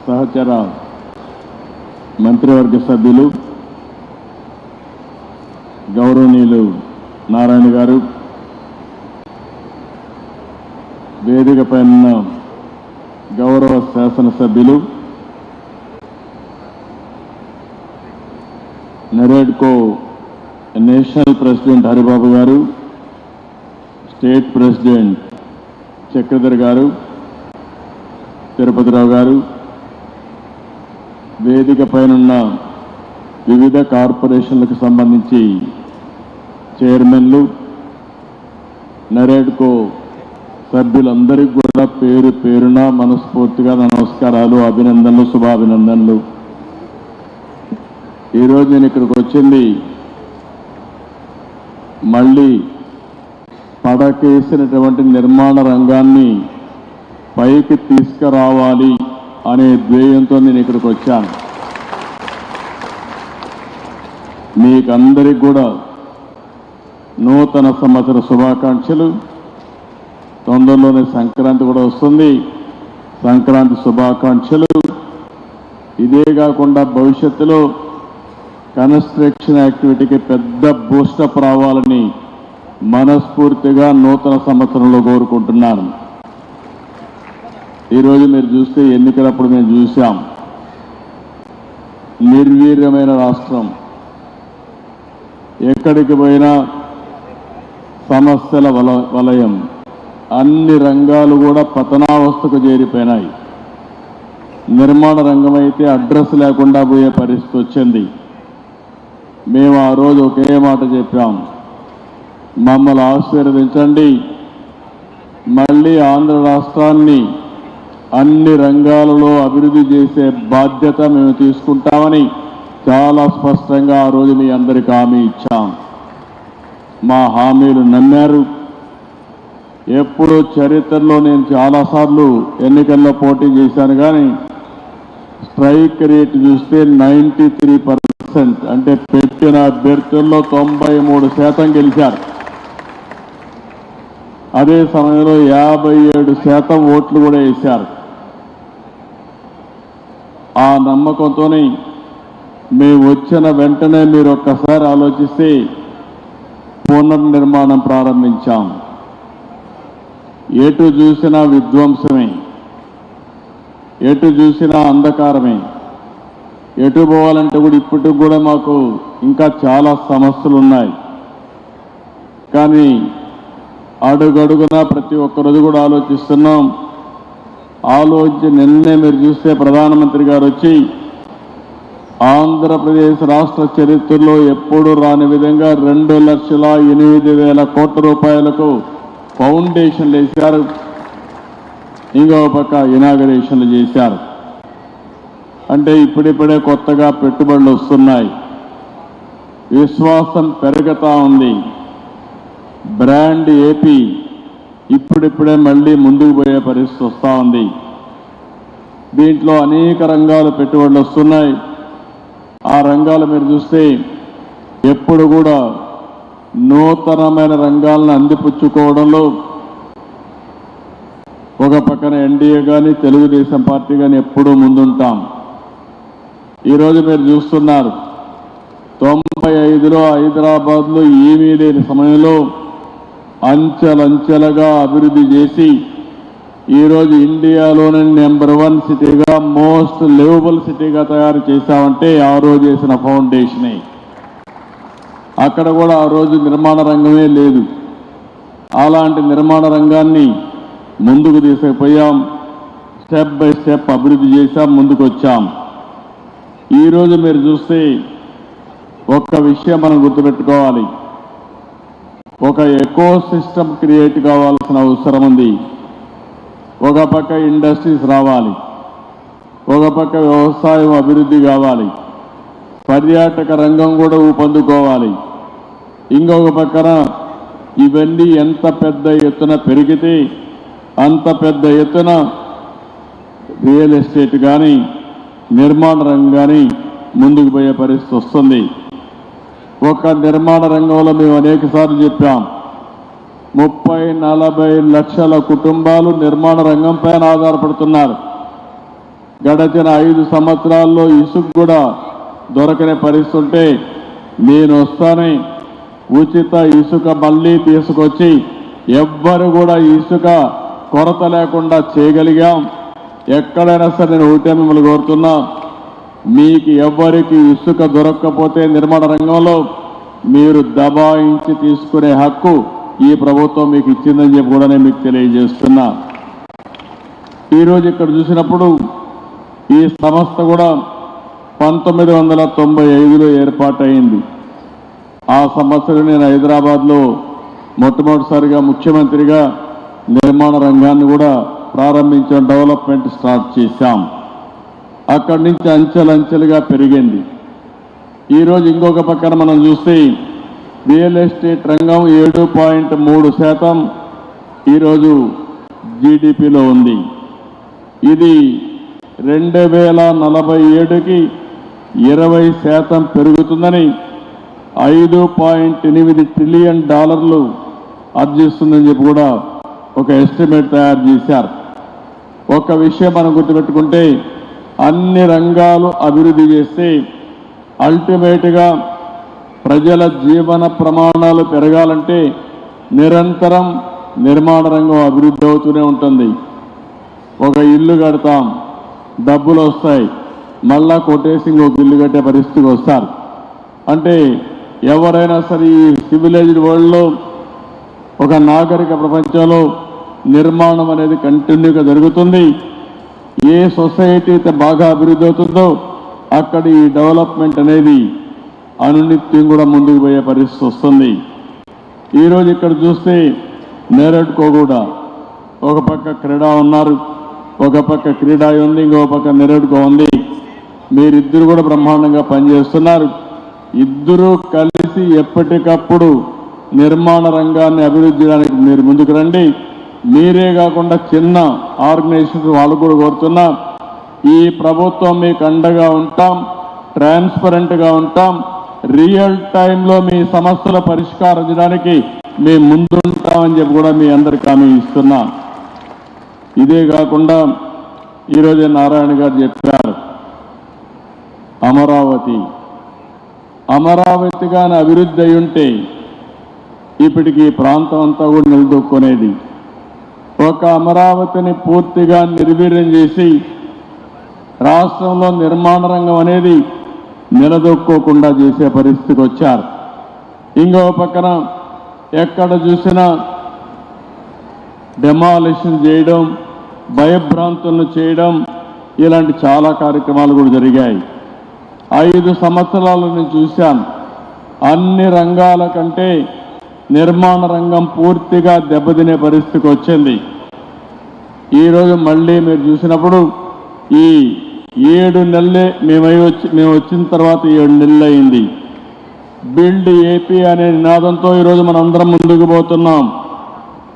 సహచర మంత్రివర్గ సభ్యులు గౌరవనీయులు నారాయణ గారు, వేదికపై ఉన్న గౌరవ శాసనసభ్యులు, నెరేడ్కో నేషనల్ ప్రెసిడెంట్ హరిబాబు గారు, స్టేట్ ప్రెసిడెంట్ చక్రధర్ గారు, తిరుపతిరావు గారు, వేదిక పైనున్న వివిధ కార్పొరేషన్లకు సంబంధించి చైర్మన్లు, నెరేడ్కో సభ్యులందరికీ కూడా పేరు పేరున మనస్ఫూర్తిగా నమస్కారాలు, అభినందనలు, శుభాభినందనలు. ఈరోజు నేను ఇక్కడికి వచ్చింది మళ్ళీ పడకేసినటువంటి నిర్మాణ రంగాన్ని పైకి తీసుకురావాలి అనే ధ్యేయంతో నేను ఇక్కడికి వచ్చాను. మీకందరికి కూడా నూతన సంవత్సర శుభాకాంక్షలు. తొందరలోనే సంక్రాంతి కూడా వస్తుంది. సంక్రాంతి శుభాకాంక్షలు. ఇదే కాకుండా భవిష్యత్తులో కన్స్ట్రక్షన్ యాక్టివిటీకి పెద్ద బూస్టప్ రావాలని మనస్ఫూర్తిగా నూతన సంవత్సరంలో కోరుకుంటున్నాను. ఈరోజు మీరు చూస్తే ఎన్నికలప్పుడు మేము చూసాం, నిర్వీర్యమైన రాష్ట్రం, ఎక్కడికి పోయినా సమస్యల వలయం, అన్ని రంగాలు కూడా పతనావస్థకు చేరిపోయినాయి. నిర్మాణ రంగం అయితే అడ్రస్ లేకుండా పోయే పరిస్థితి వచ్చింది. మేము ఆ రోజు ఒకే మాట చెప్పాం, మమ్మల్ని ఆశీర్వదించండి, మళ్ళీ ఆంధ్ర రాష్ట్రాన్ని అన్ని రంగాలలో అభివృద్ధి చేసే బాధ్యత మేము తీసుకుంటామని చాలా స్పష్టంగా ఆ రోజు మీ అందరికీ హామీ ఇచ్చాం. మా హామీలు నమ్మారు. ఎప్పుడూ చరిత్రలో నేను చాలాసార్లు ఎన్నికల్లో పోటీ చేశాను, కానీ స్ట్రైక్ రేట్ చూస్తే 93%, అంటే పెట్టిన అభ్యర్థుల్లో 93% గెలిచారు. అదే సమయంలో 57% ఓట్లు కూడా వేశారు. ఆ నమ్మకంతోనే మేము వచ్చిన వెంటనే మీరు ఒక్కసారి ఆలోచిస్తే పునర్నిర్మాణం ప్రారంభించాం. ఎటు చూసినా విధ్వంసమే, ఎటు చూసినా అంధకారమే. ఎటు పోవాలంటే కూడా ఇప్పటికి కూడా మాకు ఇంకా చాలా సమస్యలు ఉన్నాయి. కానీ అడుగడుగునా ప్రతి ఒక్కరోజు కూడా ఆలోచిస్తున్నాం. ఆలోచించి నిన్నే మీరు చూస్తే ప్రధానమంత్రి గారు వచ్చి ఆంధ్రప్రదేశ్ రాష్ట్ర చరిత్రలో ఎప్పుడూ రాని విధంగా 2,08,000 కోట్ల రూపాయలకు ఫౌండేషన్లు వేశారు. ఇంకో పక్క ఇనాగరేషన్లు చేశారు. అంటే ఇప్పుడిప్పుడే కొత్తగా పెట్టుబడులు వస్తున్నాయి. విశ్వాసం పెరుగుతా ఉంది. బ్రాండ్ ఏపీ ఇప్పుడిప్పుడే మళ్ళీ ముందుకు పోయే పరిస్థితి వస్తూ ఉంది. దీంట్లో అనేక రంగాలు పెట్టుబడులు వస్తున్నాయి. ఆ రంగాలు మీరు చూస్తే ఎప్పుడు కూడా నూతనమైన రంగాలను అందిపుచ్చుకోవడంలో ఒక పక్కన ఎన్డీఏ కానీ తెలుగుదేశం పార్టీ కానీ ఎప్పుడూ ముందుంటాం. ఈరోజు మీరు చూస్తున్నారు, 95లో హైదరాబాద్లో ఏమీ లేని సమయంలో అంచెలంచెలుగా అభివృద్ధి చేసి ఈరోజు ఇండియాలోనే నెంబర్ 1 సిటీగా, మోస్ట్ లివబుల్ సిటీగా తయారు చేశామంటే ఆ రోజు చేసిన ఫౌండేషనే. అక్కడ కూడా ఆ రోజు నిర్మాణ రంగమే లేదు. అలాంటి నిర్మాణ రంగాన్ని ముందుకు తీసుకుపోయాం. స్టెప్ బై స్టెప్ అభివృద్ధి చేశాం, ముందుకు వచ్చాం. ఈరోజు మీరు చూస్తే ఒక్క విషయం మనం గుర్తుపెట్టుకోవాలి, ఒక ఎకో సిస్టమ్ క్రియేట్ కావాల్సిన అవసరం ఉంది. ఒక పక్క ఇండస్ట్రీస్ రావాలి, ఒక పక్క వ్యవసాయం అభివృద్ధి కావాలి, పర్యాటక రంగం కూడా ఊపందుకోవాలి. ఇంకొక పక్కన ఇవన్నీ ఎంత పెద్ద ఎత్తున పెరిగితే అంత పెద్ద ఎత్తున రియల్ ఎస్టేట్ కానీ నిర్మాణ రంగం కానీ ముందుకు పోయే పరిస్థితి వస్తుంది. ఒక నిర్మాణ రంగంలో మేము అనేకసార్లు చెప్పాం, 30-40 లక్షల కుటుంబాలు నిర్మాణ రంగం పైన ఆధారపడుతున్నారు. గడచిన 5 సంవత్సరాల్లో ఇసుక కూడా దొరకని పరిస్థితి ఉంటే నేను వస్తానే ఉచిత ఇసుక మళ్ళీ తీసుకొచ్చి ఎవ్వరు కూడా ఇసుక కొరత లేకుండా చేయగలిగాం. ఎక్కడైనా సరే నేను ఒకటే మిమ్మల్ని కోరుతున్నా, మీకు ఎవ్వరికి ఇసుక దొరకకపోతే నిర్మాణ రంగంలో మీరు దబాయించి తీసుకునే హక్కు ఈ ప్రభుత్వం మీకు ఇచ్చిందని చెప్పి కూడా నేను మీకు తెలియజేస్తున్నా. ఈరోజు ఇక్కడ చూసినప్పుడు ఈ సంస్థ కూడా 1995లో ఏర్పాటైంది. ఆ సంవత్సరం నేను హైదరాబాద్లో మొట్టమొదటిసారిగా ముఖ్యమంత్రిగా నిర్మాణ రంగాన్ని కూడా ప్రారంభించిన డెవలప్మెంట్ స్టార్ట్ చేశాం. అక్కడి నుంచి అంచెలంచెలుగా పెరిగింది. ఈరోజు ఇంకొక పక్కన మనం చూస్తే రియల్ ఎస్టేట్ రంగం 7.3% ఈరోజు జీడిపిలో ఉంది. ఇది 2047కి 20% పెరుగుతుందని $5.8 ట్రిలియన్ ఆర్జిస్తుందని చెప్పి కూడా ఒక ఎస్టిమేట్ తయారు చేశారు. ఒక విషయం మనం గుర్తుపెట్టుకుంటే అన్ని రంగాలు అభివృద్ధి చేస్తే అల్టిమేట్గా ప్రజల జీవన ప్రమాణాలు పెరగాలంటే నిరంతరం నిర్మాణ రంగం అభివృద్ధి అవుతూనే ఉంటుంది. ఒక ఇల్లు కడతాం, డబ్బులు వస్తాయి, మళ్ళా కొట్టేసి ఇంకొక ఇల్లు కట్టే పరిస్థితికి వస్తారు. అంటే ఎవరైనా సరే ఈ సివిలైజ్డ్ వరల్డ్లో ఒక నాగరిక ప్రపంచంలో నిర్మాణం అనేది కంటిన్యూగా జరుగుతుంది. ఏ సొసైటీ అయితే బాగా అభివృద్ధి అవుతుందో అక్కడ ఈ డెవలప్మెంట్ అనేది అనునిత్యం కూడా ముందుకు పోయే పరిస్థితి వస్తుంది. ఈరోజు ఇక్కడ చూస్తే నేరడ్కో కూడా ఒక పక్క క్రీడా ఉన్నారు, ఒక పక్క క్రీడా ఉంది, ఇంకొక పక్క నేరడ్కో ఉంది. మీరిద్దరు కూడా బ్రహ్మాండంగా పనిచేస్తున్నారు. ఇద్దరూ కలిసి ఎప్పటికప్పుడు నిర్మాణ రంగాన్ని అభివృద్ధి చేయడానికి మీరు ముందుకు రండి. మీరే కాకుండా చిన్న ఆర్గనైజేషన్స్ వాళ్ళు కూడా కోరుతున్నా, ఈ ప్రభుత్వం మీకు అండగా ఉంటాం, ట్రాన్స్పరెంట్గా ఉంటాం, రియల్ టైంలో మీ సమస్యల పరిష్కారం చేయడానికి మేము ముందుంటామని చెప్పి కూడా మీ అందరికీ హామీ ఇస్తున్నా. ఇదే కాకుండా ఈరోజే నారాయణ గారు చెప్పారు, అమరావతిగానే అభివృద్ధి అయి ఉంటే ఇప్పటికి ఈ ప్రాంతం అంతా కూడా నిలదొక్కునేది. ఒక అమరావతిని పూర్తిగా నిర్వీర్యం చేసి రాష్ట్రంలో నిర్మాణ రంగం అనేది నిలదొక్కోకుండా చేసే పరిస్థితికి వచ్చారు. ఇంకో పక్కన ఎక్కడ చూసినా డెమాలిషన్ చేయడం, భయభ్రాంతులను చేయడం, ఇలాంటి చాలా కార్యక్రమాలు కూడా జరిగాయి. 5 సంవత్సరాలు నేను చూశాను. అన్ని రంగాల కంటే నిర్మాణ రంగం పూర్తిగా దెబ్బతినే పరిస్థితికి వచ్చింది. ఈరోజు మళ్ళీ మీరు చూసినప్పుడు ఈ 7 నెలలే మేము వచ్చిన తర్వాత 7 నెలలు అయింది. బిల్డ్ ఏపీ అనే నినాదంతో ఈరోజు మనందరం ముందుకు పోతున్నాం.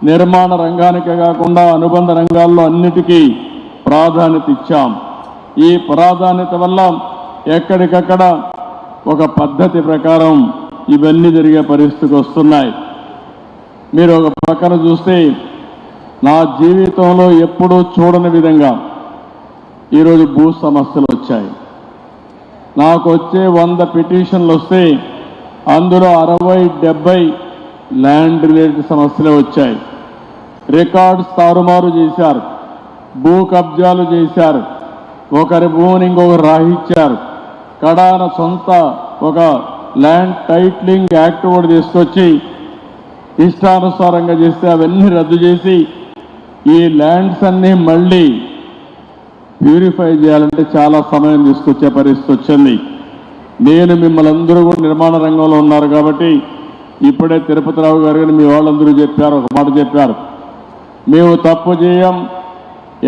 నిర్మాణ రంగానికే కాకుండా అనుబంధ రంగాల్లో అన్నిటికీ ప్రాధాన్యత ఇచ్చాం. ఈ ప్రాధాన్యత వల్ల ఎక్కడికక్కడ ఒక పద్ధతి ప్రకారం ఇవన్నీ జరిగే పరిస్థితికి వస్తున్నాయి. మీరు ఒక పక్కన చూస్తే నా జీవితంలో ఎప్పుడూ చూడని విధంగా ఈరోజు భూ సమస్యలు వచ్చాయి. నాకు వచ్చే 100 పిటిషన్లు వస్తే అందులో 60-70 ల్యాండ్ రిలేటెడ్ సమస్యలే వచ్చాయి. రికార్డ్స్ తారుమారు చేశారు, భూ కబ్జాలు చేశారు, ఒకరి భూమిని ఇంకొకరు రాహించారు. కడాన సొంత ఒక ల్యాండ్ టైట్లింగ్ యాక్ట్ కూడా తీసుకొచ్చి ఇష్టానుసారంగా చేస్తే అవన్నీ రద్దు చేసి ఈ ల్యాండ్స్ అన్నీ మళ్ళీ ప్యూరిఫై చేయాలంటే చాలా సమయం తీసుకొచ్చే పరిస్థితి వచ్చింది. నేను మిమ్మల్ని అందరూ కూడా నిర్మాణ రంగంలో ఉన్నారు కాబట్టి ఇప్పుడే తిరుపతిరావు గారు కానీ మీ వాళ్ళందరూ చెప్పారు, ఒక మాట చెప్పారు, మేము తప్పు చేయం,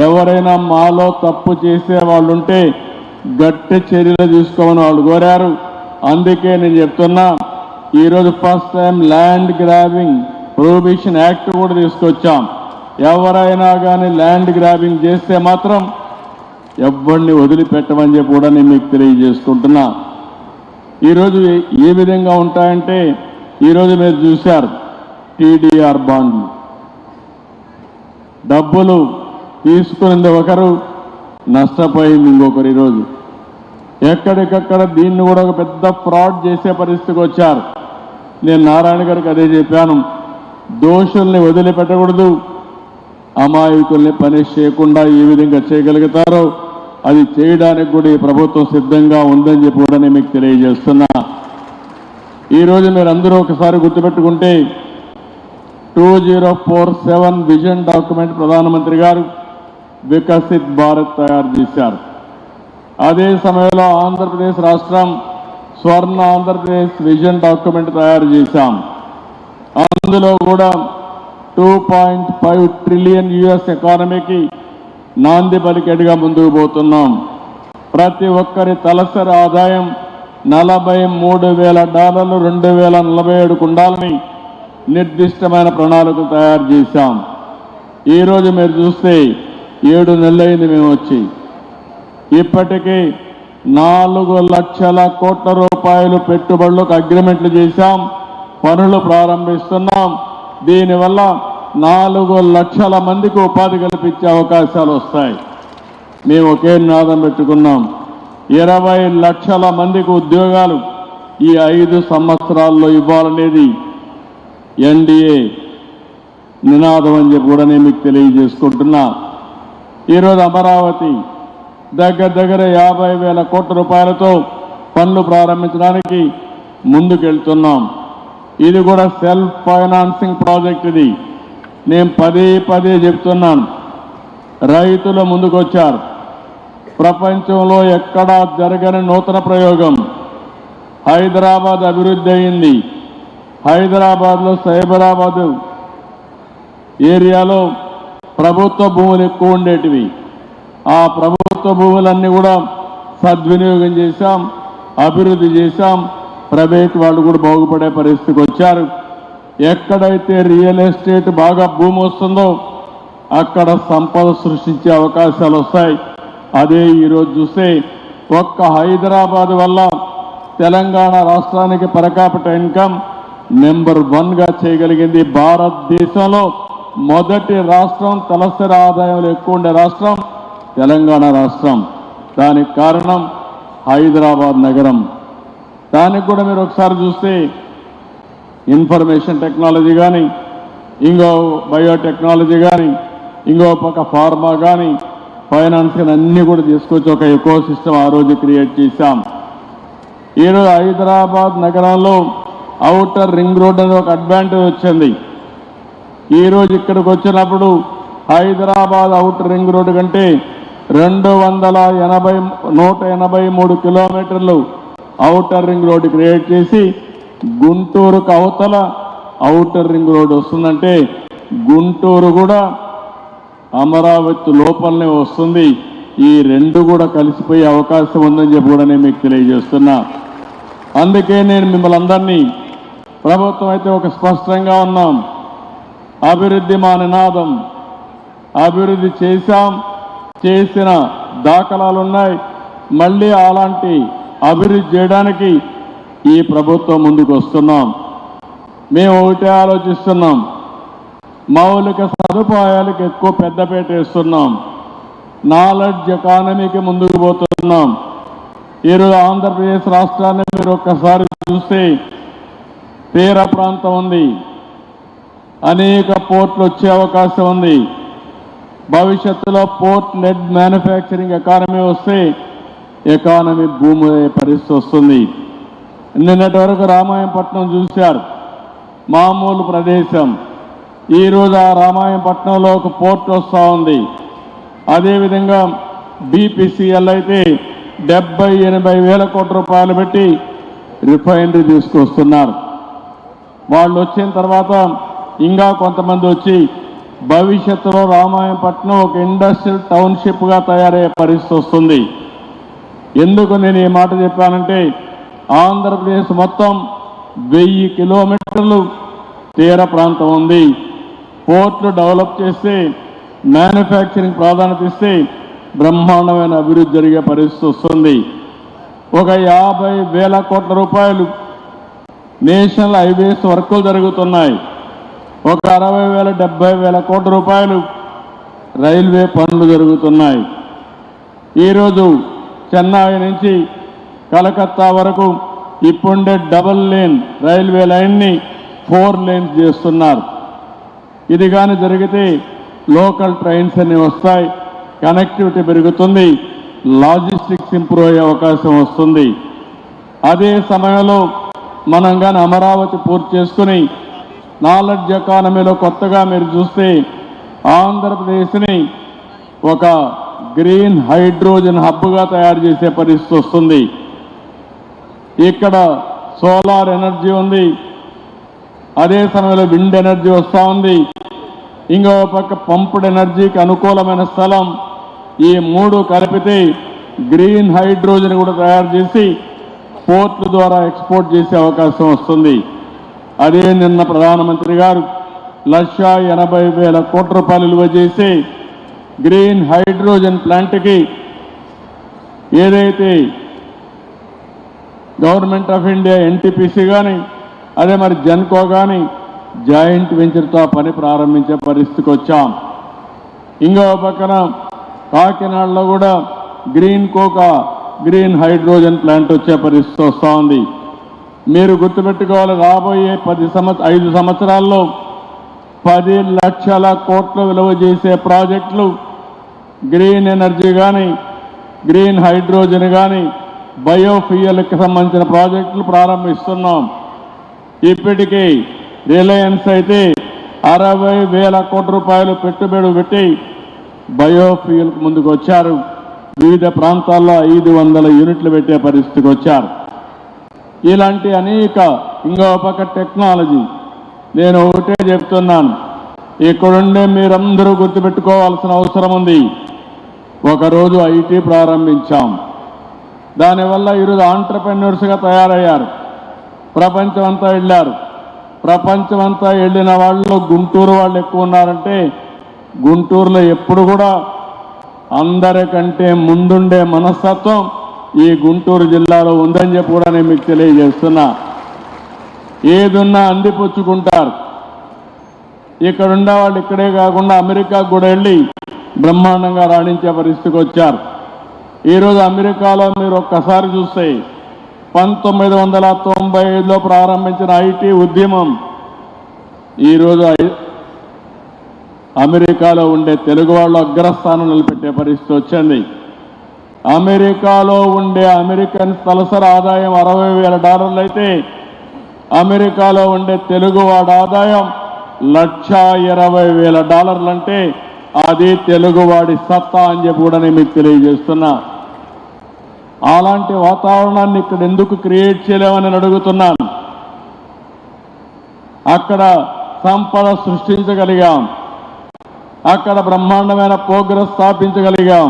ఎవరైనా మాలో తప్పు చేసే వాళ్ళు ఉంటే గట్టి చర్యలు తీసుకోమని వాళ్ళు కోరారు. అందుకే నేను చెప్తున్నా, ఈరోజు first time land grabbing prohibition act కూడా తీసుకొచ్చాం. ఎవరైనా కానీ ల్యాండ్ గ్రాబింగ్ చేస్తే మాత్రం ఎవరిని వదిలిపెట్టమని చెప్పి కూడా నేను మీకు తెలియజేసుకుంటున్నా. ఈరోజు ఏ విధంగా ఉంటాయంటే ఈరోజు మీరు చూశారు టీడీఆర్ బాండ్లు, డబ్బులు తీసుకునేది ఒకరు, నష్టపోయింది ఇంకొకరు. ఈరోజు ఎక్కడికక్కడ దీన్ని కూడా ఒక పెద్ద ఫ్రాడ్ చేసే పరిస్థితికి వచ్చారు. నేను నారాయణ గారికి అదే చెప్పాను, దోషుల్ని వదిలిపెట్టకూడదు, అమాయకుల్ని పనిష్ చేయకుండా ఏ విధంగా చేయగలుగుతారో అది చేయడానికి కూడా ఈ ప్రభుత్వం సిద్ధంగా ఉందని చెప్పి కూడా నేను మీకు తెలియజేస్తున్నా. ఈరోజు మీరు అందరూ ఒకసారి గుర్తుపెట్టుకుంటే 2047 విజన్ డాక్యుమెంట్ ప్రధానమంత్రి గారు వికసిత్ భారత్ తయారు చేశారు. అదే సమయంలో ఆంధ్రప్రదేశ్ రాష్ట్రం స్వర్ణ ఆంధ్రప్రదేశ్ విజన్ డాక్యుమెంట్ తయారు చేశాం. అందులో కూడా 2.5 ట్రిలియన్ యుఎస్ ఎకానమీకి నాంది పలికేట్టుగా ముందుకు పోతున్నాం. ప్రతి ఒక్కరి తలసరి ఆదాయం $43,000 2047 ఉండాలని నిర్దిష్టమైన ప్రణాళికలు తయారు చేశాం. ఈరోజు మీరు చూస్తే 7 నెలలైంది మేము వచ్చి, ఇప్పటికీ 4 లక్షల కోట్ల రూపాయలు పెట్టుబడులకు అగ్రిమెంట్లు చేశాం, పనులు ప్రారంభిస్తున్నాం. దీనివల్ల 4 లక్షల మందికి ఉపాధి కల్పించే అవకాశాలు వస్తాయి. మేము ఒకే నినాదం పెట్టుకున్నాం, 20 లక్షల మందికి ఉద్యోగాలు ఈ 5 సంవత్సరాల్లో ఇవ్వాలనేది ఎన్డీఏ నినాదం అని చెప్పి కూడా నేను మీకు తెలియజేసుకుంటున్నా. ఈరోజు అమరావతి దగ్గర 50,000 కోట్ల రూపాయలతో పనులు ప్రారంభించడానికి ముందుకెళ్తున్నాం. ఇది కూడా సెల్ఫ్ ఫైనాన్సింగ్ ప్రాజెక్ట్. ఇది నేను పదే చెప్తున్నాను, రైతులు ముందుకొచ్చారు. ప్రపంచంలో ఎక్కడా జరగని నూతన ప్రయోగం. హైదరాబాద్ అభివృద్ధి అయింది. హైదరాబాద్లో సైబరాబాద్ ఏరియాలో ప్రభుత్వ భూములు ఎక్కువ ఉండేటివి. ఆ ప్రభుత్వ భూములన్నీ కూడా సద్వినియోగం చేశాం, అభివృద్ధి చేశాం. ప్రైవేట్ వాళ్ళు కూడా బాగుపడే పరిస్థితికి వచ్చారు. ఎక్కడైతే రియల్ ఎస్టేట్ బాగా భూమి వస్తుందో అక్కడ సంపద సృష్టించే అవకాశాలు వస్తాయి. అదే ఈరోజు చూస్తే ఒక్క హైదరాబాద్ వల్ల తెలంగాణ రాష్ట్రానికి పర్ క్యాపిటల్ ఇన్కమ్ నెంబర్ 1గా చేయగలిగింది. భారతదేశంలో మొదటి రాష్ట్రం, తలసరి ఆదాయంలో ఎక్కువ ఉండే రాష్ట్రం తెలంగాణ రాష్ట్రం. దానికి కారణం హైదరాబాద్ నగరం. దానికి కూడా మీరు ఒకసారి చూస్తే ఇన్ఫర్మేషన్ టెక్నాలజీ కానీ, ఇంకో బయోటెక్నాలజీ కానీ, ఇంకో పక్క ఫార్మా కానీ, ఫైనాన్స్ కానీ అన్నీ కూడా తీసుకొచ్చి ఒక ఎకో సిస్టమ్ ఆ రోజు క్రియేట్ చేశాం. ఈరోజు హైదరాబాద్ నగరంలో ఔటర్ రింగ్ రోడ్ అనే ఒక అడ్వాంటేజ్ వచ్చింది. ఈరోజు ఇక్కడికి వచ్చినప్పుడు హైదరాబాద్ ఔటర్ రింగ్ రోడ్డు కంటే 183 కిలోమీటర్లు ఔటర్ రింగ్ రోడ్డు క్రియేట్ చేసి గుంటూరుకు అవతల ఔటర్ రింగ్ రోడ్డు వస్తుందంటే గుంటూరు కూడా అమరావతి లోపలనే వస్తుంది. ఈ 2 కూడా కలిసిపోయే అవకాశం ఉందని చెప్పి కూడా నేను మీకు తెలియజేస్తున్నా. అందుకే నేను మిమ్మల్ని అందరినీ, ప్రభుత్వం అయితే ఒక స్పష్టంగా ఉన్నాం, అభివృద్ధి మా నినాదం. అభివృద్ధి చేశాం, చేసిన దాఖలాలున్నాయి. మళ్ళీ అలాంటి అభివృద్ధి చేయడానికి ఈ ప్రభుత్వం ముందుకు వస్తున్నాం. మేము ఒకటే ఆలోచిస్తున్నాం, మౌలిక సదుపాయాలకు ఎక్కువ పెద్దపీట వేస్తున్నాం. నాలెడ్జ్ ఎకానమీకి ముందుకు పోతున్నాం. ఈరోజు ఆంధ్రప్రదేశ్ రాష్ట్రాన్ని మీరు ఒక్కసారి చూస్తే తీర ప్రాంతం ఉంది, అనేక పోర్ట్లు వచ్చే అవకాశం ఉంది. భవిష్యత్తులో పోర్ట్ లెడ్ మ్యానుఫ్యాక్చరింగ్ ఎకానమీ వస్తే ఎకానమీ భూమి పరిస్థితి వస్తుంది. నిన్నటి వరకు రామాయంపట్నం చూశారు, మామూలు ప్రదేశం. ఈరోజు ఆ రామాయంపట్నంలో ఒక పోర్ట్ వస్తూ ఉంది. అదేవిధంగా బీపీసీఎల్ అయితే 70-80 వేల కోట్ల రూపాయలు పెట్టి రిఫైనరీ తీసుకొస్తున్నారు. వాళ్ళు వచ్చిన తర్వాత ఇంకా కొంతమంది వచ్చి భవిష్యత్తులో రామాయంపట్నం ఒక ఇండస్ట్రియల్ టౌన్షిప్గా తయారయ్యే పరిస్థితి వస్తుంది. ఎందుకు నేను ఈ మాట చెప్పానంటే ఆంధ్రప్రదేశ్ మొత్తం 1000 కిలోమీటర్లు తీర ప్రాంతం ఉంది. పోర్ట్లు డెవలప్ చేస్తే, మ్యానుఫ్యాక్చరింగ్ ప్రాధాన్యత ఇస్తే బ్రహ్మాండమైన అభివృద్ధి జరిగే పరిస్థితి వస్తుంది. ఒక 50,000 కోట్ల రూపాయలు నేషనల్ హైవేస్ వర్కులు జరుగుతున్నాయి. ఒక 60,000-70,000 కోట్ల రూపాయలు రైల్వే పనులు జరుగుతున్నాయి. ఈరోజు చెన్నై నుంచి కలకత్తా వరకు ఇప్పుండే డబుల్ లేన్ రైల్వే లైన్ని 4 లేన్స్ చేస్తున్నారు. ఇది కానీ జరిగితే లోకల్ ట్రైన్స్ అన్ని వస్తాయి, కనెక్టివిటీ పెరుగుతుంది, లాజిస్టిక్స్ ఇంప్రూవ్ అయ్యే అవకాశం వస్తుంది. అదే సమయంలో మనం కానీ అమరావతి పూర్తి చేసుకుని నాలెడ్జ్ ఎకానమీలో కొత్తగా మీరు చూస్తే ఆంధ్రప్రదేశ్ని ఒక గ్రీన్ హైడ్రోజన్ హబ్గా తయారు చేసే పరిస్థితి వస్తుంది. ఇక్కడ సోలార్ ఎనర్జీ ఉంది, అదే సమయంలో విండ్ ఎనర్జీ వస్తూ ఉంది, ఇంకో పక్క పంప్డ్ ఎనర్జీకి అనుకూలమైన స్థలం. ఈ 3 కలిపితే గ్రీన్ హైడ్రోజన్ కూడా తయారు చేసి పోర్ట్ల ద్వారా ఎక్స్పోర్ట్ చేసే అవకాశం వస్తుంది. అదే నిన్న ప్రధానమంత్రి గారు 1,80,000 కోట్ల రూపాయలు విలువ చేసి గ్రీన్ హైడ్రోజన్ ప్లాంట్కి ఏదైతే గవర్నమెంట్ ఆఫ్ ఇండియా ఎన్టీపీసీ కానీ అదే మరి జెన్కో కానీ జాయింట్ వెంచర్తో పని ప్రారంభించే పరిస్థితికి వచ్చాం. ఇంకో పక్కన కాకినాడలో కూడా గ్రీన్ హైడ్రోజన్ ప్లాంట్ వచ్చే పరిస్థితి వస్తూ ఉంది. మీరు గుర్తుపెట్టుకోవాలి, రాబోయే 5 సంవత్సరాల్లో 10 లక్షల కోట్ల విలువ చేసే ప్రాజెక్టులు గ్రీన్ ఎనర్జీ కానీ గ్రీన్ హైడ్రోజన్ కానీ బయోఫ్యూయల్కి సంబంధించిన ప్రాజెక్టులు ప్రారంభిస్తున్నాం. ఇప్పటికీ రిలయన్స్ అయితే 60,000 కోట్ల రూపాయలు పెట్టుబడి పెట్టి బయోఫ్యూయల్కి ముందుకు వచ్చారు. వివిధ ప్రాంతాల్లో 500 యూనిట్లు పెట్టే పరిస్థితికి వచ్చారు. ఇలాంటి అనేక ఇంకో పక్క టెక్నాలజీ. నేను ఒకటే చెప్తున్నాను, ఇక్కడుండే మీరందరూ గుర్తుపెట్టుకోవాల్సిన అవసరం ఉంది. ఒకరోజు ఐటీ ప్రారంభించాం, దానివల్ల ఈరోజు ఆంటర్ప్రెన్యూర్స్గా తయారయ్యారు, ప్రపంచమంతా వెళ్ళారు. ప్రపంచమంతా వెళ్ళిన వాళ్ళు గుంటూరు వాళ్ళు ఎక్కువ ఉన్నారంటే గుంటూరులో ఎప్పుడు కూడా అందరికంటే ముందుండే మనస్తత్వం ఈ గుంటూరు జిల్లాలో ఉందని చెప్పి కూడా నేను మీకు తెలియజేస్తున్నా. ఏదున్నా అందిపుచ్చుకుంటారు. ఇక్కడున్న వాళ్ళు ఇక్కడే కాకుండా అమెరికాకు కూడా వెళ్ళి బ్రహ్మాండంగా రాణించే పరిస్థితికి వచ్చారు. ఈరోజు అమెరికాలో మీరు ఒక్కసారి చూస్తే 1995లో ప్రారంభించిన ఐటీ ఉద్యమం ఈరోజు అమెరికాలో ఉండే తెలుగు వాళ్ళు అగ్రస్థానం నిలబెట్టే పరిస్థితి వచ్చింది. అమెరికాలో ఉండే అమెరికన్ తలసరి ఆదాయం $60,000 అయితే అమెరికాలో ఉండే తెలుగువాడి ఆదాయం $1,20,000 అంటే అది తెలుగువాడి సత్తా అని చెప్పి కూడా నేను మీకు తెలియజేస్తున్నా. అలాంటి వాతావరణాన్ని ఇక్కడ ఎందుకు క్రియేట్ చేయలేమని నేను అడుగుతున్నాను. అక్కడ సంపద సృష్టించగలిగాం, అక్కడ బ్రహ్మాండమైన ప్రోగ్రెస్ స్థాపించగలిగాం.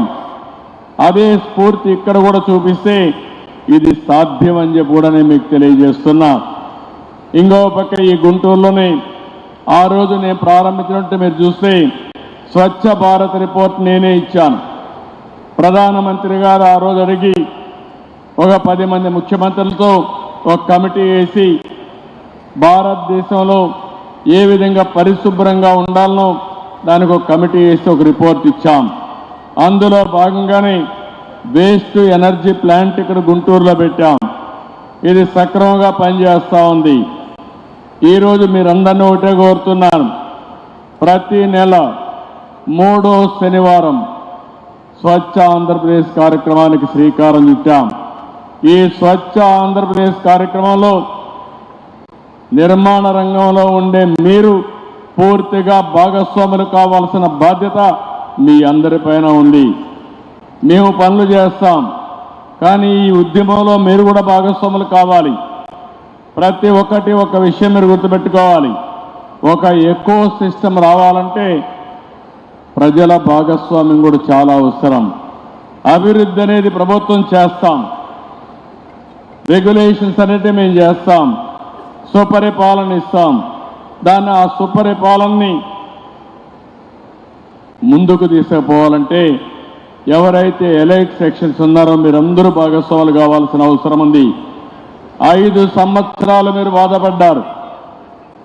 అదే స్ఫూర్తి ఇక్కడ కూడా చూపిస్తే ఇది సాధ్యం అని చెప్పి కూడా నేను మీకు తెలియజేస్తున్నా. ఇంకో పక్క ఈ గుంటూరులోనే ఆ రోజు నేను ప్రారంభించినట్టు మీరు చూస్తే స్వచ్ఛ భారత్ రిపోర్ట్ నేనే ఇచ్చాను. ప్రధానమంత్రి గారు ఆ రోజు అడిగి ఒక 10 మంది ముఖ్యమంత్రులతో ఒక కమిటీ వేసి భారతదేశంలో ఏ విధంగా పరిశుభ్రంగా ఉండాలనో దానికి ఒక కమిటీ వేసి ఒక రిపోర్ట్ ఇచ్చాం. అందులో భాగంగానే వేస్ట్ ఎనర్జీ ప్లాంట్ ఇక్కడ గుంటూరులో పెట్టాం. ఇది సక్రమంగా పనిచేస్తూ ఉంది. ఈరోజు మీరందరినీ ఒకటే కోరుతున్నాను, ప్రతి నెల 3వ శనివారం స్వచ్ఛ ఆంధ్రప్రదేశ్ కార్యక్రమానికి శ్రీకారం చుట్టాం. ఈ స్వచ్ఛ ఆంధ్రప్రదేశ్ కార్యక్రమంలో నిర్మాణ రంగంలో ఉండే మీరు పూర్తిగా భాగస్వాములు కావాల్సిన బాధ్యత మీ అందరిపైన ఉంది. మేము పనులు చేస్తాం, కానీ ఈ ఉద్యమంలో మీరు కూడా భాగస్వాములు కావాలి. ప్రతి ఒక్కటి ఒక విషయం మీరు గుర్తుపెట్టుకోవాలి, ఒక ఎకో సిస్టమ్ రావాలంటే ప్రజల భాగస్వామ్యం కూడా చాలా అవసరం. అభివృద్ధి అనేది ప్రభుత్వం చేస్తాం, రెగ్యులేషన్స్ అనేవి మేము చేస్తాం, సుపరిపాలన ఇస్తాం. దాన్ని ఆ సుపరిపాలనని ముందుకు తీసుకుపోవాలంటే ఎవరైతే ఎలైట్ సెక్షన్స్ ఉన్నారో మీరందరూ భాగస్వాములు కావాల్సిన అవసరం ఉంది. 5 సంవత్సరాలు మీరు బాధపడ్డారు.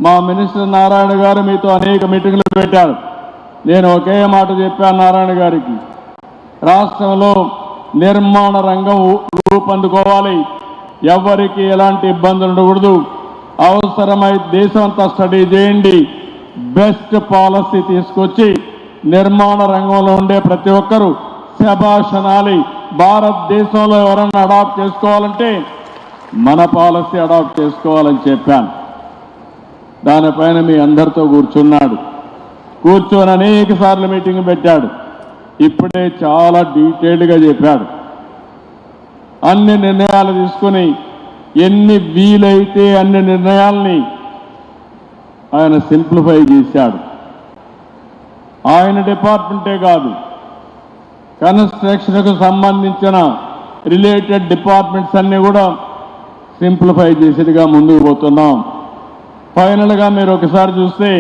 మా మినిస్టర్ నారాయణ గారు మీతో అనేక మీటింగ్లు పెట్టారు. నేను ఒకే మాట చెప్పాను నారాయణ గారికి, రాష్ట్రంలో నిర్మాణ రంగం రూపొందుకోవాలి. ఎవరికి ఎలాంటి ఇబ్బందులు ఉండకూడదు. అవసరమై దేశం అంతా స్టడీ చేయండి. బెస్ట్ పాలసీ తీసుకొచ్చి నిర్మాణ రంగంలో ఉండే ప్రతి ఒక్కరూ శభాష్ అనాలి. భారతదేశంలో ఎవరైనా అడాప్ట్ చేసుకోవాలంటే మన పాలసీ అడాప్ట్ చేసుకోవాలని చెప్పాను. దానిపైన మీ అందరితో కూర్చొని అనేక సార్లు మీటింగ్ పెట్టాడు. ఇప్పుడే చాలా డీటెయిల్డ్గా చెప్పాడు. అన్ని నిర్ణయాలు తీసుకుని ఎన్ని వీలైతే అన్ని నిర్ణయాల్ని ఆయన సింప్లిఫై చేశాడు. ఆయన డిపార్ట్మెంటే కాదు, కన్స్ట్రక్షన్కు సంబంధించిన రిలేటెడ్ డిపార్ట్మెంట్స్ అన్ని కూడా సింప్లిఫై చేసేదిగా ముందుకు పోతున్నాం. ఫైనల్గా మీరు ఒకసారి చూస్తే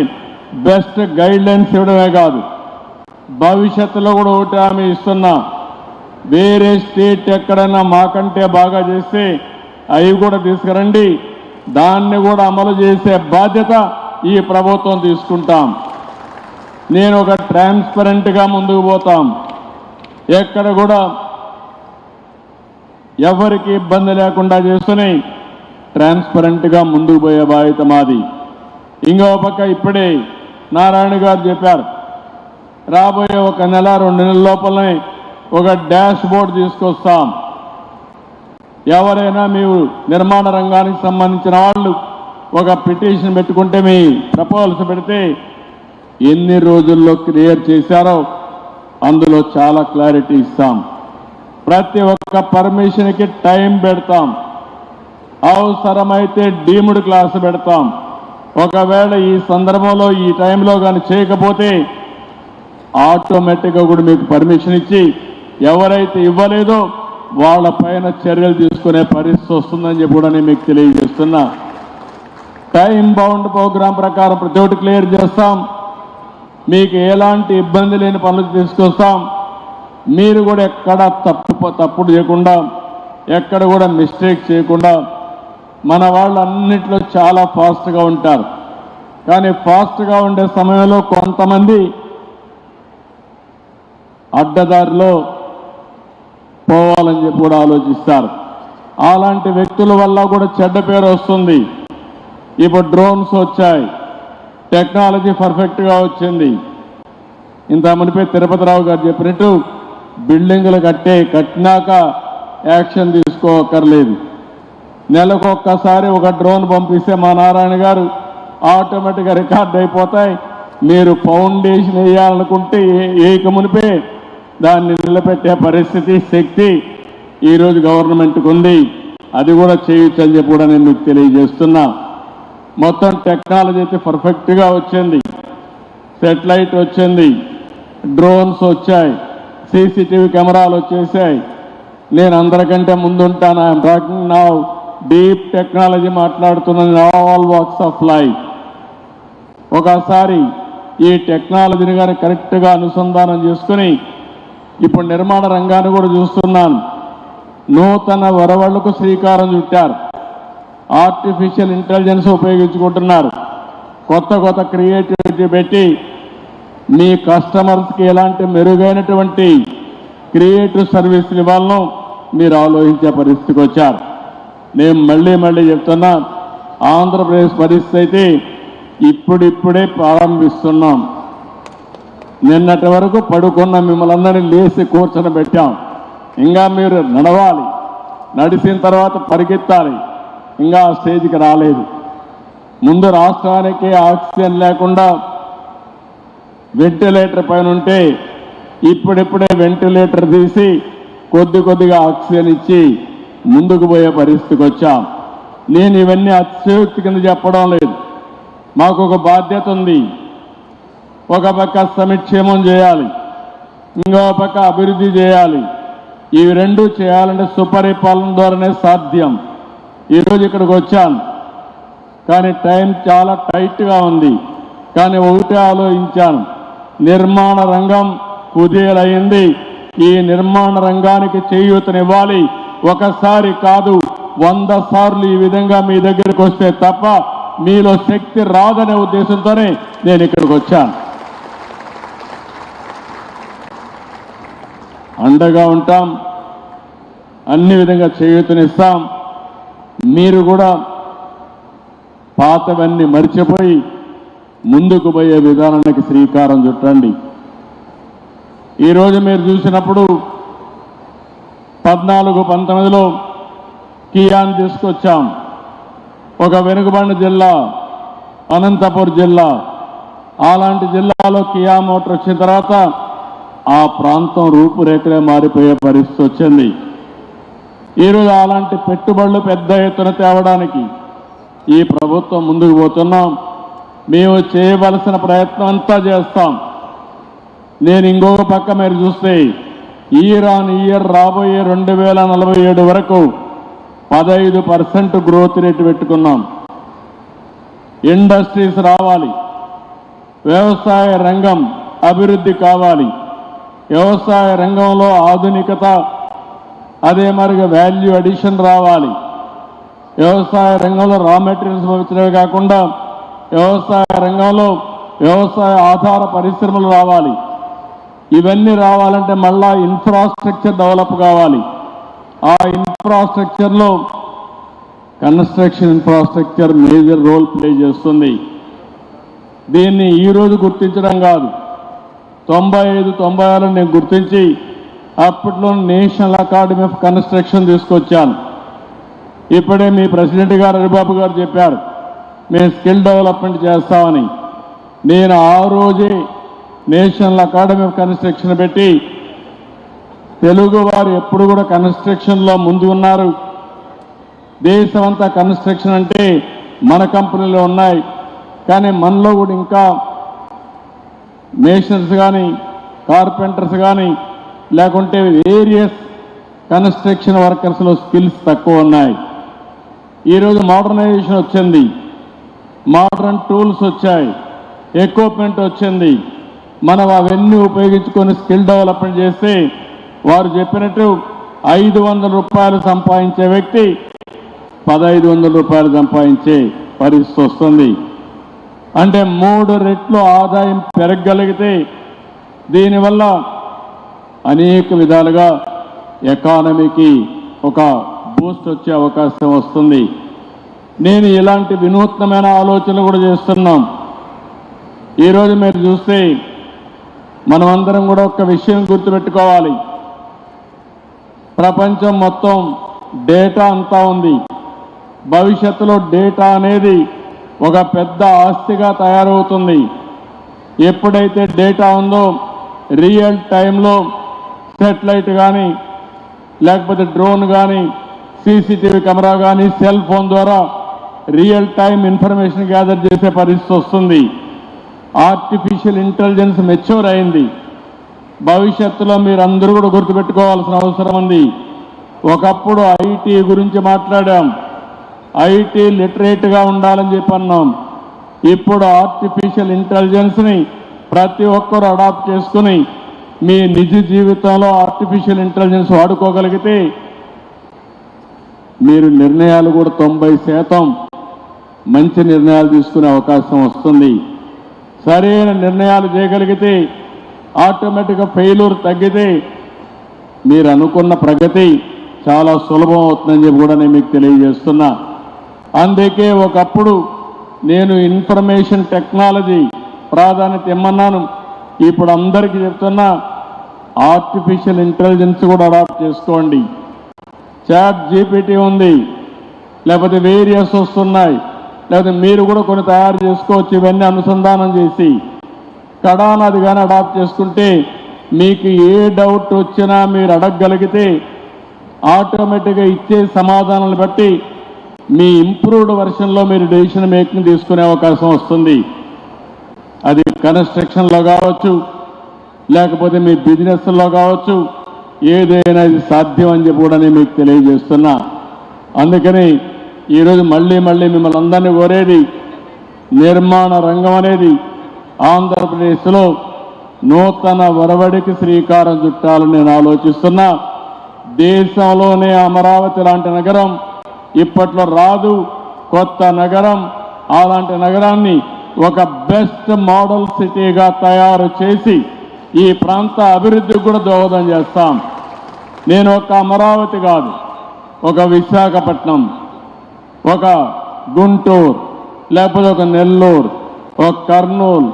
బెస్ట్ గైడ్లైన్స్ ఇవ్వడమే కాదు, భవిష్యత్తులో కూడా ఒకటి హామీ ఇస్తున్నా, వేరే స్టేట్ ఎక్కడైనా మాకంటే బాగా చేస్తే అవి కూడా తీసుకురండి, దాన్ని కూడా అమలు చేసే బాధ్యత ఈ ప్రభుత్వం తీసుకుంటాం. నేను ఒక ట్రాన్స్పరెంట్గా ముందుకు పోతాం. ఎక్కడ కూడా ఎవరికి ఇబ్బంది లేకుండా చేసుకుని ట్రాన్స్పరెంట్గా ముందుకు పోయే బాధ్యత మాది. ఇంకో పక్క ఇప్పుడే నారాయణ గారు చెప్పారు, రాబోయే 1 నెల 2 నెలల లోపలనే ఒక డాష్ బోర్డ్ తీసుకొస్తాం. ఎవరైనా మీరు నిర్మాణ రంగానికి సంబంధించిన వాళ్ళు ఒక పిటిషన్ పెట్టుకుంటే, మీ ప్రపోజల్స్ పెడితే ఎన్ని రోజుల్లో క్లియర్ చేశారో అందులో చాలా క్లారిటీ ఇస్తాం. ప్రతి ఒక్క పర్మిషన్కి టైం పెడతాం. అవసరమైతే డీమ్డ్ క్లాస్ పెడతాం. ఒకవేళ ఈ సందర్భంలో ఈ టైంలో కానీ చేయకపోతే ఆటోమేటిక్గా కూడా మీకు పర్మిషన్ ఇచ్చి ఎవరైతే ఇవ్వలేదో వాళ్ళ పైన చర్యలు తీసుకునే పరిస్థితి వస్తుందని చెప్పి కూడా నేను మీకు తెలియజేస్తున్నా. టైం బౌండ్ ప్రోగ్రాం ప్రకారం ప్రతి ఒక్కటి క్లియర్ చేస్తాం. మీకు ఎలాంటి ఇబ్బంది లేని పనులు తీసుకొస్తాం. మీరు కూడా ఎక్కడ తప్పుడు చేయకుండా, ఎక్కడ కూడా మిస్టేక్ చేయకుండా, మన వాళ్ళు అన్నిట్లో చాలా ఫాస్ట్గా ఉంటారు. కానీ ఫాస్ట్గా ఉండే సమయంలో కొంతమంది అడ్డదారిలో పోవాలని చెప్పి కూడా ఆలోచిస్తారు. అలాంటి వ్యక్తుల వల్ల కూడా చెడ్డ పేరు వస్తుంది. ఇప్పుడు డ్రోన్స్ వచ్చాయి, టెక్నాలజీ పర్ఫెక్ట్గా వచ్చింది. ఇంత మునిపే తిరుపతిరావు గారు చెప్పినట్టు బిల్డింగులు కట్టినాక యాక్షన్ తీసుకోకర్లేదు. నెలకొక్కసారి ఒక డ్రోన్ పంపిస్తే మా నారాయణ గారు ఆటోమేటిక్గా రికార్డ్ అయిపోతాయి. మీరు ఫౌండేషన్ వేయాలనుకుంటే ఏక మునిపే దాన్ని నిలబెట్టే పరిస్థితి, శక్తి ఈరోజు గవర్నమెంట్కి ఉంది. అది కూడా చేయొచ్చు అని చెప్పి కూడా నేను మీకు తెలియజేస్తున్నా. మొత్తం టెక్నాలజీ అయితే పర్ఫెక్ట్గా వచ్చింది. సెటిలైట్ వచ్చింది, డ్రోన్స్ వచ్చాయి, సీసీటీవీ కెమెరాలు వచ్చేసాయి. నేను అందరికంటే ముందుంటాను. I'm talking now deep technology మాట్లాడుతున్నది, ఆల్ వాక్స్ ఆఫ్ లైఫ్. ఒకసారి ఈ టెక్నాలజీని కానీ కరెక్ట్గా అనుసంధానం చేసుకుని ఇప్పుడు నిర్మాణ రంగాన్ని కూడా చూస్తున్నాను. నూతన వరవళ్లకు శ్రీకారం చుట్టారు. ఆర్టిఫిషియల్ ఇంటెలిజెన్స్ ఉపయోగించుకుంటున్నారు. కొత్త క్రియేటివిటీ పెట్టి మీ కస్టమర్స్కి ఎలాంటి మెరుగైనటువంటి క్రియేటివ్ సర్వీసులు ఇవ్వాలనో మీరు ఆలోచించే పరిస్థితికి వచ్చారు. నేను మళ్ళీ చెప్తున్నా, ఆంధ్రప్రదేశ్ పరిస్థితి అయితే ఇప్పుడిప్పుడే ప్రారంభిస్తున్నాం. నిన్నటి వరకు పడుకున్న మిమ్మల్ని అందరినీ లేచి కూర్చొని పెట్టాం. ఇంకా మీరు నడవాలి, నడిచిన తర్వాత పరిగెత్తాలి. ఇంకా ఆ స్టేజ్కి రాలేదు. ముందు రాష్ట్రానికి ఆక్సిజన్ లేకుండా వెంటిలేటర్ పైన ఉంటే ఇప్పుడిప్పుడే వెంటిలేటర్ తీసి కొద్దిగా ఆక్సిజన్ ఇచ్చి ముందుకు పోయే పరిస్థితికి వచ్చాం. నేను ఇవన్నీ అతిశయోక్తి కింద చెప్పడం లేదు. మాకు ఒక బాధ్యత ఉంది. ఒక పక్క సంక్షేమం చేయాలి, ఇంకో పక్క అభివృద్ధి చేయాలి. ఇవి రెండు చేయాలంటే సుపరిపాలన ద్వారానే సాధ్యం. ఈరోజు ఇక్కడికి వచ్చాను, కానీ టైం చాలా టైట్గా ఉంది. కానీ ఒకటే ఆలోచించాను, నిర్మాణ రంగం కుదేలైంది. ఈ నిర్మాణ రంగానికి చేయూతనివ్వాలి. ఒకసారి కాదు 100 సార్లు ఈ విధంగా మీ దగ్గరికి వస్తే తప్ప మీలో శక్తి రాదనే ఉద్దేశంతోనే నేను ఇక్కడికి వచ్చాను. అండగా ఉంటాం. అన్ని విధంగా చేయూతనిస్తాం. మీరు కూడా పాతవన్నీ మర్చిపోయి ముందుకు పోయే విధానానికి శ్రీకారం చుట్టండి. ఈరోజు మీరు చూసినప్పుడు 14-19లో కియాన్ తీసుకొచ్చాం. ఒక వెనుకబడిన జిల్లా అనంతపూర్ జిల్లా, అలాంటి జిల్లాలో కియా మోటార్ వచ్చిన తర్వాత ఆ ప్రాంతం రూపురేఖలే మారిపోయే పరిస్థితి వచ్చింది. ఈరోజు అలాంటి పెట్టుబడులు పెద్ద ఎత్తున తేవడానికి ఈ ప్రభుత్వం ముందుకు పోతున్నాం. మేము చేయవలసిన ప్రయత్నం అంతా చేస్తాం. నేను ఇంకొక పక్క మీరు చూస్తే ఇయర్ రాబోయే 2047 వరకు 15% గ్రోత్ రేటు పెట్టుకున్నాం. ఇండస్ట్రీస్ రావాలి, వ్యవసాయ రంగం అభివృద్ధి కావాలి, వ్యవసాయ రంగంలో ఆధునికత, అదే మరిగా వాల్యూ అడిషన్ రావాలి, వ్యవసాయ రంగంలో రా మెటీరియల్స్ పంపించడమే కాకుండా వ్యవసాయ రంగంలో వ్యవసాయ ఆధార పరిశ్రమలు రావాలి. ఇవన్నీ రావాలంటే మళ్ళా ఇన్ఫ్రాస్ట్రక్చర్ డెవలప్ కావాలి. ఆ ఇన్ఫ్రాస్ట్రక్చర్లో construction infrastructure major role play చేస్తుంది. దీన్ని ఈరోజు గుర్తించడం కాదు, 95-96 నేను గుర్తించి అప్పట్లో నేషనల్ అకాడమీ ఆఫ్ కన్స్ట్రక్షన్ తీసుకొచ్చాను. ఇప్పుడే మీ ప్రెసిడెంట్ గారు హరిబాబు గారు చెప్పారు మేము స్కిల్ డెవలప్మెంట్ చేస్తామని. నేను ఆ రోజే నేషనల్ అకాడమీ ఆఫ్ కన్స్ట్రక్షన్ పెట్టి తెలుగు వారు ఎప్పుడు కూడా కన్స్ట్రక్షన్లో ముందు ఉన్నారు. దేశమంతా కన్స్ట్రక్షన్ అంటే మన కంపెనీలో ఉన్నాయి, కానీ మనలో కూడా ఇంకా మేషనర్స్ కానీ కార్పెంటర్స్ కానీ లేకుంటే వేరియస్ కన్స్ట్రక్షన్ వర్కర్స్లో స్కిల్స్ తక్కువ ఉన్నాయి. ఈరోజు మోడర్నైజేషన్ వచ్చింది, మోడర్న్ టూల్స్ వచ్చాయి, ఎక్విప్మెంట్ వచ్చింది. మనం అవన్నీ ఉపయోగించుకొని స్కిల్ డెవలప్మెంట్ చేస్తే వారు చెప్పినట్టు 500 రూపాయలు సంపాదించే వ్యక్తి 1500 రూపాయలు సంపాదించే పరిస్థితి వస్తుంది. అంటే 3 రెట్లు ఆదాయం పెరగగలిగితే దీనివల్ల అనేక విధాలుగా ఎకానమీకి ఒక బూస్ట్ వచ్చే అవకాశం వస్తుంది. నేను ఇలాంటి వినూత్నమైన ఆలోచనలు కూడా చేస్తున్నాం. ఈరోజు మీరు చూస్తే మనమందరం కూడా ఒక విషయం గుర్తుపెట్టుకోవాలి. ప్రపంచం మొత్తం డేటా అంతా ఉంది. భవిష్యత్తులో డేటా అనేది ఒక పెద్ద ఆస్తిగా తయారవుతుంది. ఎప్పుడైతే డేటా ఉందో రియల్ టైంలో సెటిలైట్ కానీ లేకపోతే డ్రోన్ కానీ సీసీటీవీ కెమెరా కానీ సెల్ ఫోన్ ద్వారా రియల్ టైం ఇన్ఫర్మేషన్ గ్యాదర్ చేసే పరిస్థితి వస్తుంది. ఆర్టిఫిషియల్ ఇంటెలిజెన్స్ మెచ్యూర్ అయింది. భవిష్యత్తులో మీరు అందరూ కూడా గుర్తుపెట్టుకోవాల్సిన అవసరం ఉంది. ఒకప్పుడు ఐటీ గురించి మాట్లాడాం, ఐటీ లిటరేట్గా ఉండాలని చెప్పి అన్నాం. ఇప్పుడు ఆర్టిఫిషియల్ ఇంటెలిజెన్స్ని ప్రతి ఒక్కరూ అడాప్ట్ చేసుకుని మీ నిజ జీవితంలో ఆర్టిఫిషియల్ ఇంటెలిజెన్స్ వాడుకోగలిగితే మీరు నిర్ణయాలు కూడా 90% మంచి నిర్ణయాలు తీసుకునే అవకాశం వస్తుంది. సరైన నిర్ణయాలు చేయగలిగితే ఆటోమేటిక్గా ఫెయిల్యూర్ తగ్గితే మీరు అనుకున్న ప్రగతి చాలా సులభం అవుతుందని చెప్పి కూడా నేను మీకు తెలియజేస్తున్నా. అందుకే ఒకప్పుడు నేను ఇన్ఫర్మేషన్ టెక్నాలజీ ప్రాధాన్యత ఇమ్మన్నాను. ఇప్పుడు అందరికీ చెప్తున్నా ఆర్టిఫిషియల్ ఇంటెలిజెన్స్ కూడా అడాప్ట్ చేసుకోండి. చాట్ జీపీటీ ఉంది, లేకపోతే వేరియస్ వస్తున్నాయి, లేకపోతే మీరు కూడా కొన్ని తయారు చేసుకోవచ్చు. ఇవన్నీ అనుసంధానం చేసి కడానది కానీ అడాప్ట్ చేసుకుంటే మీకు ఏ డౌట్ వచ్చినా మీరు అడగగలిగితే ఆటోమేటిక్గా ఇచ్చే సమాధానాలు బట్టి మీ ఇంప్రూవ్డ్ వెర్షన్లో మీరు డెసిషన్ మేకింగ్ తీసుకునే అవకాశం వస్తుంది. అది కన్స్ట్రక్షన్లో కావచ్చు, లేకపోతే మీ బిజినెస్లో కావచ్చు, ఏదైనా ఇది సాధ్యం అని చెప్పి కూడా నేను మీకు తెలియజేస్తున్నా. అందుకని ఈరోజు మళ్ళీ మిమ్మల్ని అందరినీ కోరేది నిర్మాణ రంగం అనేది ఆంధ్రప్రదేశ్లో నూతన ఒరవడికి శ్రీకారం చుట్టాలని నేను ఆలోచిస్తున్నా. దేశంలోనే అమరావతి లాంటి నగరం ఇప్పట్లో రాదు, కొత్త నగరం. అలాంటి నగరాన్ని ఒక బెస్ట్ మోడల్ సిటీగా తయారు చేసి ఈ ప్రాంత అభివృద్ధికి కూడా దోహదం చేస్తాం. నేను ఒక అమరావతి కాదు, ఒక విశాఖపట్నం, ఒక గుంటూరు, లేకపోతే ఒక నెల్లూరు, ఒక కర్నూలు,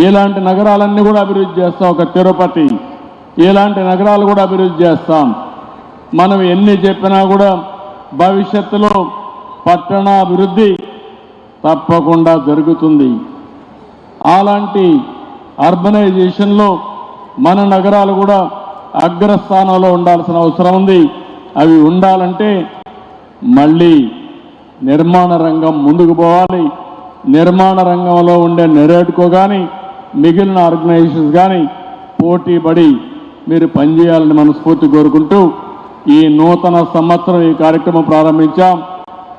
ఇలాంటి నగరాలన్నీ కూడా అభివృద్ధి చేస్తాం. ఒక తిరుపతి, ఇలాంటి నగరాలు కూడా అభివృద్ధి చేస్తాం. మనం ఎన్ని చెప్పినా కూడా భవిష్యత్తులో పట్టణ అభివృద్ధి తప్పకుండా జరుగుతుంది. అలాంటి అర్బనైజేషన్లో మన నగరాలు కూడా అగ్రస్థానంలో ఉండాల్సిన అవసరం ఉంది. అవి ఉండాలంటే మళ్ళీ నిర్మాణ రంగం ముందుకు పోవాలి. నిర్మాణ రంగంలో ఉండే నెరేడ్కో కానీ మిగిలిన ఆర్గనైజేషన్స్ కానీ పోటీ పడి మీరు పనిచేయాలని మనస్ఫూర్తి కోరుకుంటూ ఈ నూతన సంవత్సరం ఈ కార్యక్రమం ప్రారంభించాం.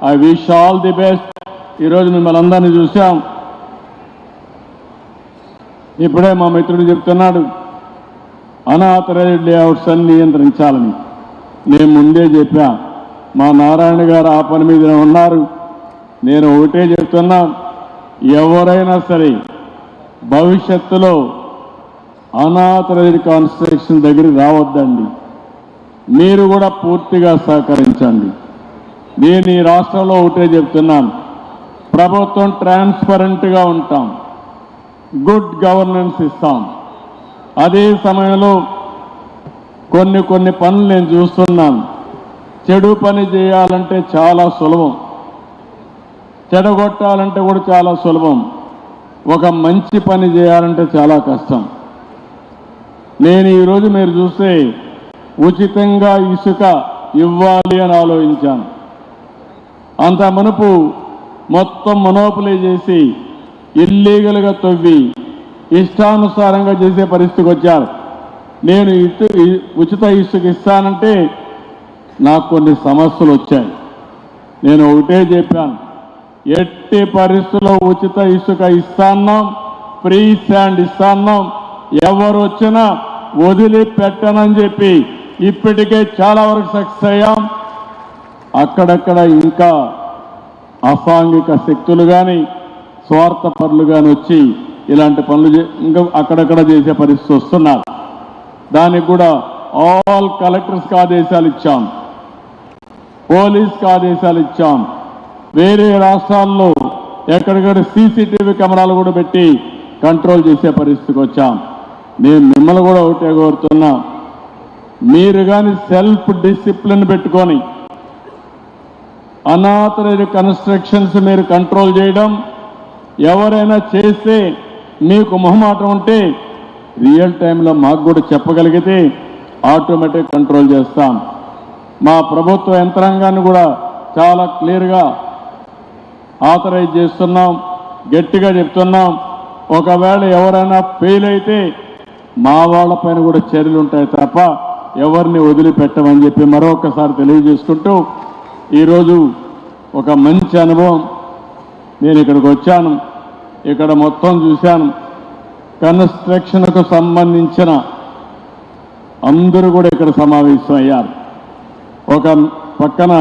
I wish all the best. ఈరోజు మిమ్మల్ని అందరినీ చూసాం. ఇప్పుడే మా మిత్రుడు చెప్తున్నాడు అనాథరైజ్డ్ లేఅవుట్స్ అన్ని నియంత్రించాలని. నేను ముందే చెప్పా, మా నారాయణ గారు ఆ పని మీద ఉన్నారు. నేను ఒకటే చెప్తున్నా, ఎవరైనా సరే భవిష్యత్తులో అనాథరైజ్డ్ కన్స్ట్రక్షన్ దగ్గరికి రావద్దండి. మీరు కూడా పూర్తిగా సహకరించండి. నేను ఈ రాష్ట్రంలో ఒకటే చెప్తున్నాను, ప్రభుత్వం ట్రాన్స్పరెంట్గా ఉంటాం, గుడ్ గవర్నెన్స్ ఇస్తాం. అదే సమయంలో కొన్ని పనులు నేను చూస్తున్నాను. చెడు పని చేయాలంటే చాలా సులభం, చెడగొట్టాలంటే కూడా చాలా సులభం. ఒక మంచి పని చేయాలంటే చాలా కష్టం. నేను ఈరోజు మీరు చూస్తే ఉచితంగా ఇసుక ఇవ్వాలి అని ఆలోచించాను. అంత మునుపు మొత్తం మొనోపలీ చేసి ఇల్లీగల్గా తవ్వి ఇష్టానుసారంగా చేసే పరిస్థితికి వచ్చారు. నేను ఉచిత ఇసుక ఇస్తానంటే నాకు కొన్ని సమస్యలు వచ్చాయి. నేను ఒకటే చెప్పాను, ఎట్టి పరిస్థితుల్లో ఉచిత ఇసుక ఇస్తాన్నాం, ఫ్రీ శాండ్ ఇస్తాన్నాం, ఎవరు వచ్చినా వదిలిపెట్టనని చెప్పి ఇప్పటికే చాలా వరకు సక్సెస్ అయ్యాం. అక్కడక్కడ ఇంకా అసాంఘిక శక్తులు కానీ స్వార్థపరులు కానీ వచ్చి ఇలాంటి పనులు ఇంకా అక్కడక్కడ చేసే పరిస్థితి వస్తున్నారు. దానికి కూడా ఆల్ కలెక్టర్స్కి ఆదేశాలు ఇచ్చాం, పోలీస్కి ఆదేశాలు ఇచ్చాం. వేరే రాష్ట్రాల్లో ఎక్కడికక్కడ సీసీటీవీ కెమెరాలు కూడా పెట్టి కంట్రోల్ చేసే పరిస్థితికి వచ్చాం. నేను మిమ్మల్ని కూడా ఒకటే కోరుతున్నా, మీరు కానీ సెల్ఫ్ డిసిప్లిన్ పెట్టుకొని అనాథరైజ్డ్ కన్స్ట్రక్షన్స్ మీరు కంట్రోల్ చేయడం, ఎవరైనా చేస్తే మీకు మొహమాటం ఉంటే రియల్ టైంలో మాకు కూడా చెప్పగలిగితే ఆటోమేటిక్ కంట్రోల్ చేస్తాం. మా ప్రభుత్వ యంత్రాంగాన్ని కూడా చాలా క్లియర్గా ఆథరైజ్ చేస్తున్నాం, గట్టిగా చెప్తున్నాం. ఒకవేళ ఎవరైనా ఫెయిల్ అయితే మా వాళ్ళపైన కూడా చర్యలు ఉంటాయి తప్ప ఎవరిని వదిలిపెట్టమని చెప్పి మరొకసారి తెలియజేసుకుంటూ, ఈరోజు ఒక మంచి అనుభవం. నేను ఇక్కడికి వచ్చాను, ఇక్కడ మొత్తం చూశాను. కన్స్ట్రక్షన్కు సంబంధించిన అందరూ కూడా ఇక్కడ సమావేశం అయ్యారు. ఒక పక్కన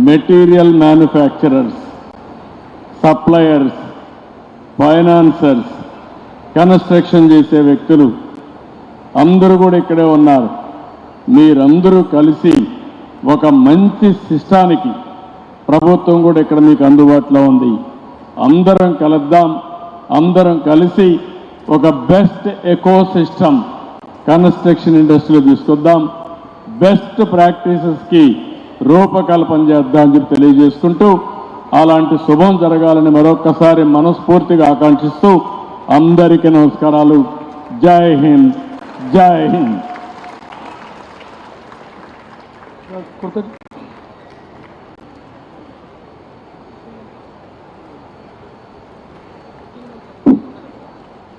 material manufacturers, suppliers, financiers, construction చేసే వ్యక్తులు అందరూ కూడా ఇక్కడే ఉన్నారు. మీరందరూ కలిసి ఒక మంచి సిస్టానికి ప్రభుత్వం కూడా ఇక్కడ మీకు అందుబాటులో ఉంది. అందరం కలుద్దాం, అందరం కలిసి ఒక బెస్ట్ ఎకో సిస్టమ్ కన్స్ట్రక్షన్ ఇండస్ట్రీలో తీసుకొద్దాం, బెస్ట్ ప్రాక్టీసెస్కి రూపకల్పన చేద్దాం అని చెప్పి తెలియజేసుకుంటూ, అలాంటి శుభం జరగాలని మరొక్కసారి మనస్ఫూర్తిగా ఆకాంక్షిస్తూ అందరికీ నమస్కారాలు. జై హింద్, జై హింద్.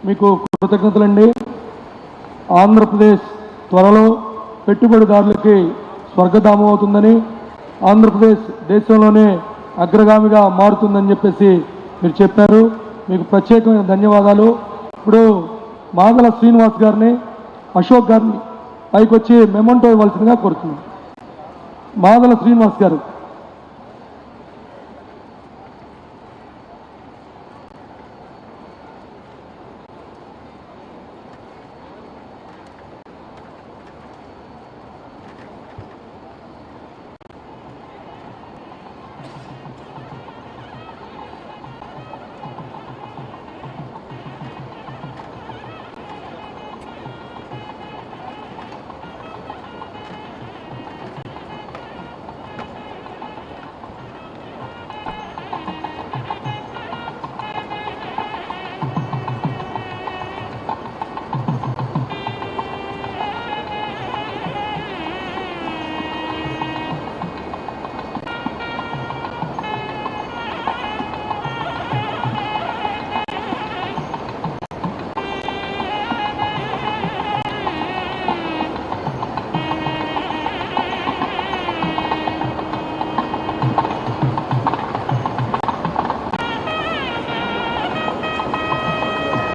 మీకు కృతజ్ఞతలండి. ఆంధ్రప్రదేశ్ త్వరలో పెట్టుబడిదారులకి స్వర్గధామం అవుతుందని, ఆంధ్రప్రదేశ్ దేశంలోనే అగ్రగామిగా మారుతుందని చెప్పేసి మీరు చెప్పారు. మీకు ప్రత్యేకమైన ధన్యవాదాలు. ఇప్పుడు మాదల శ్రీనివాస్ గారిని, అశోక్ గారిని పైకి వచ్చి మెమోంటో ఇవ్వాల్సిందిగా కోరుతున్నాం. మాదల శ్రీనివాస్ గారు.